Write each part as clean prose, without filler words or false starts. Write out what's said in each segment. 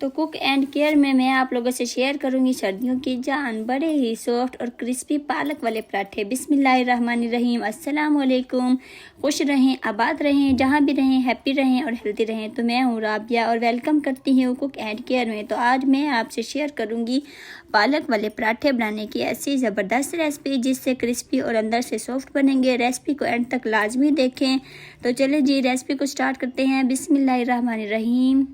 तो cook and care में मैं आप लोगों से शेयर करूंगी सर्दियों की जान बड़े ही सॉफ्ट और क्रिस्पी पालक वाले पराठे। बिस्मिल्लाहिर्रहमानिर्रहीम। अस्सलाम वालेकुम। खुश रहें, आबाद रहें, जहाँ भी रहें हैप्पी रहें और हेल्दी रहें। तो मैं हूँ राबिया और वेलकम करती हूँ कुक एंड केयर में। तो आज मैं आपसे शेयर करूँगी पालक वाले पराठे बनाने की ऐसी ज़बरदस्त रेसिपी जिससे क्रिस्पी और अंदर से सॉफ्ट बनेंगे। रेसिपी को एंड तक लाजमी देखें। तो चले जी रेसिपी को स्टार्ट करते हैं। बिस्मिल्लाहिर्रहमानिर्रहीम।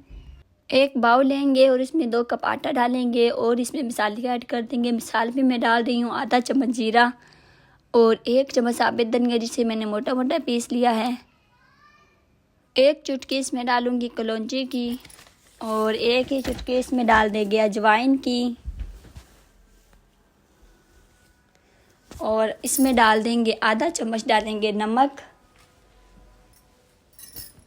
एक बाउल लेंगे और इसमें 2 कप आटा डालेंगे और इसमें मिसाले ऐड कर देंगे। मिसाल में मैं डाल रही हूँ आधा चम्मच जीरा और 1 चम्मच साबित धनिया जिसे मैंने मोटा मोटा पीस लिया है। 1 चुटकी इसमें डालूंगी कलौंजी की और 1 ही चुटकी इसमें डाल देंगे अजवाइन की और इसमें डाल देंगे आधा चम्मच डालेंगे नमक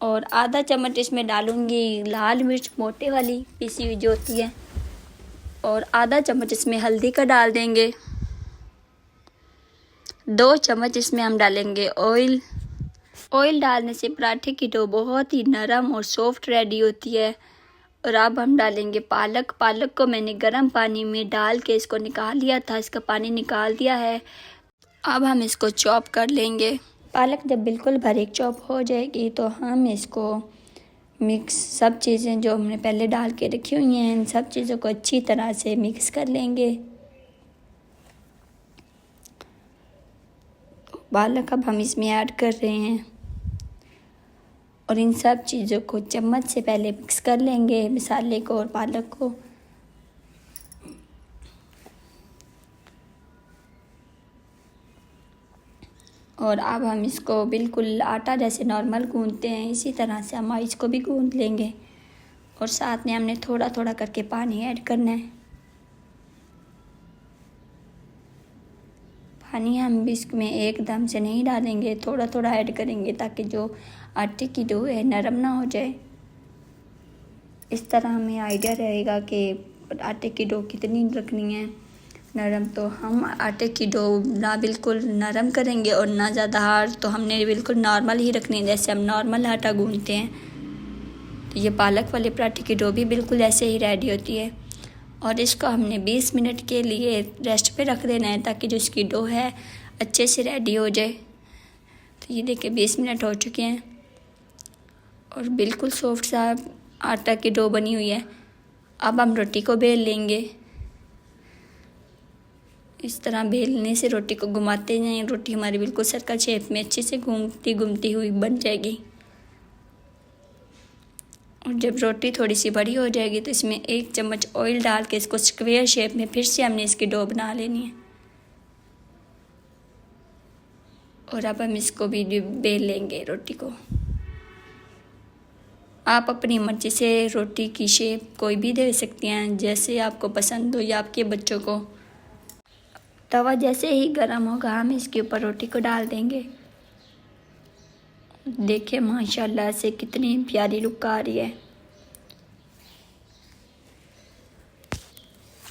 और आधा चम्मच इसमें डालूंगी लाल मिर्च मोटे वाली पीसी हुई जो होती है और आधा चम्मच इसमें हल्दी का डाल देंगे। 2 चम्मच इसमें हम डालेंगे ऑयल। ऑयल डालने से पराठे की डो बहुत ही नरम और सॉफ्ट रेडी होती है। और अब हम डालेंगे पालक। पालक को मैंने गर्म पानी में डाल के इसको निकाल लिया था, इसका पानी निकाल दिया है। अब हम इसको चॉप कर लेंगे। पालक जब बिल्कुल बारीक चॉप हो जाएगी तो हम इसको मिक्स सब चीज़ें जो हमने पहले डाल के रखी हुई हैं इन सब चीज़ों को अच्छी तरह से मिक्स कर लेंगे। पालक अब हम इसमें ऐड कर रहे हैं और इन सब चीज़ों को चम्मच से पहले मिक्स कर लेंगे, मसाले को और पालक को। और अब हम इसको बिल्कुल आटा जैसे नॉर्मल गूंथते हैं इसी तरह से हम इसको भी गूंथ लेंगे और साथ में हमने थोड़ा थोड़ा करके पानी ऐड करना है। पानी हम इसमें एकदम से नहीं डालेंगे, थोड़ा थोड़ा ऐड करेंगे ताकि जो आटे की डो है नरम ना हो जाए। इस तरह हमें आइडिया रहेगा कि आटे की डो कितनी रखनी है नरम। तो हम आटे की डो ना बिल्कुल नरम करेंगे और ना ज़्यादा हार्ड, तो हमने बिल्कुल नॉर्मल ही रखनी है जैसे हम नॉर्मल आटा गूंथते हैं। तो ये पालक वाले पराठे की डो भी बिल्कुल ऐसे ही रेडी होती है और इसको हमने 20 मिनट के लिए रेस्ट पे रख देना है ताकि जो इसकी डो है अच्छे से रेडी हो जाए। तो ये देखिए 20 मिनट हो चुके हैं और बिल्कुल सॉफ्ट सा आटा की डो बनी हुई है। अब हम रोटी को बेल लेंगे। इस तरह बेलने से रोटी को घुमाते जाएं, रोटी हमारी बिल्कुल सर्कल शेप में अच्छे से घूमती घूमती हुई बन जाएगी। और जब रोटी थोड़ी सी बड़ी हो जाएगी तो इसमें 1 चम्मच ऑयल डाल के इसको स्क्वायर शेप में फिर से हमने इसकी डो बना लेनी है और अब हम इसको भी बेल लेंगे रोटी को। आप अपनी मर्जी से रोटी की शेप कोई भी दे सकती हैं जैसे आपको पसंद हो या आपके बच्चों को। तवा जैसे ही गर्म होगा हम इसके ऊपर रोटी को डाल देंगे। देखिए माशाल्लाह से कितनी प्यारी लुक आ रही है।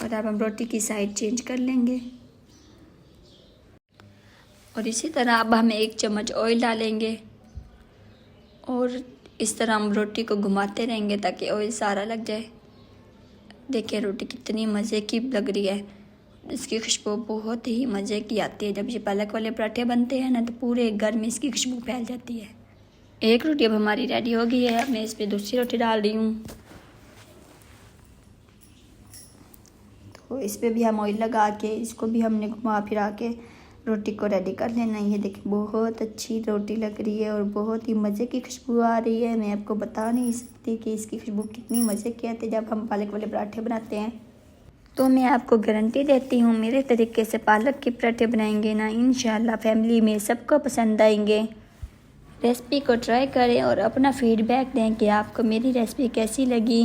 और अब हम रोटी की साइड चेंज कर लेंगे और इसी तरह अब हम 1 चम्मच ऑयल डालेंगे और इस तरह हम रोटी को घुमाते रहेंगे ताकि ऑयल सारा लग जाए। देखिए रोटी कितनी मज़े की लग रही है, इसकी खुशबू बहुत ही मज़े की आती है। जब ये पालक वाले पराठे बनते हैं ना तो पूरे घर में इसकी खुशबू फैल जाती है। 1 रोटी अब हमारी रेडी हो गई है। अब मैं इस पर दूसरी रोटी डाल रही हूँ। तो इस पर भी हम ऑयल लगा के इसको भी हमने घुमा फिरा के रोटी को रेडी कर लेना। ये देखिए बहुत अच्छी रोटी लग रही है और बहुत ही मज़े की खुशबू आ रही है। मैं आपको बता नहीं सकती कि इसकी खुशबू कितनी मज़े की आती है जब हम पालक वाले पराठे बनाते हैं। तो मैं आपको गारंटी देती हूँ मेरे तरीके से पालक के पराठे बनाएंगे ना इंशाल्लाह फैमिली में सबको पसंद आएंगे। रेसिपी को ट्राई करें और अपना फीडबैक दें कि आपको मेरी रेसिपी कैसी लगी।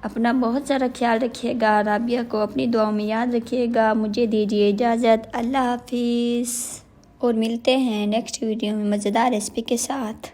अपना बहुत सारा ख्याल रखिएगा। राबिया को अपनी दुआओं में याद रखिएगा। मुझे दीजिए इजाज़त। अल्लाह हाफिज़ और मिलते हैं नेक्स्ट वीडियो में मज़ेदार रेसिपी के साथ।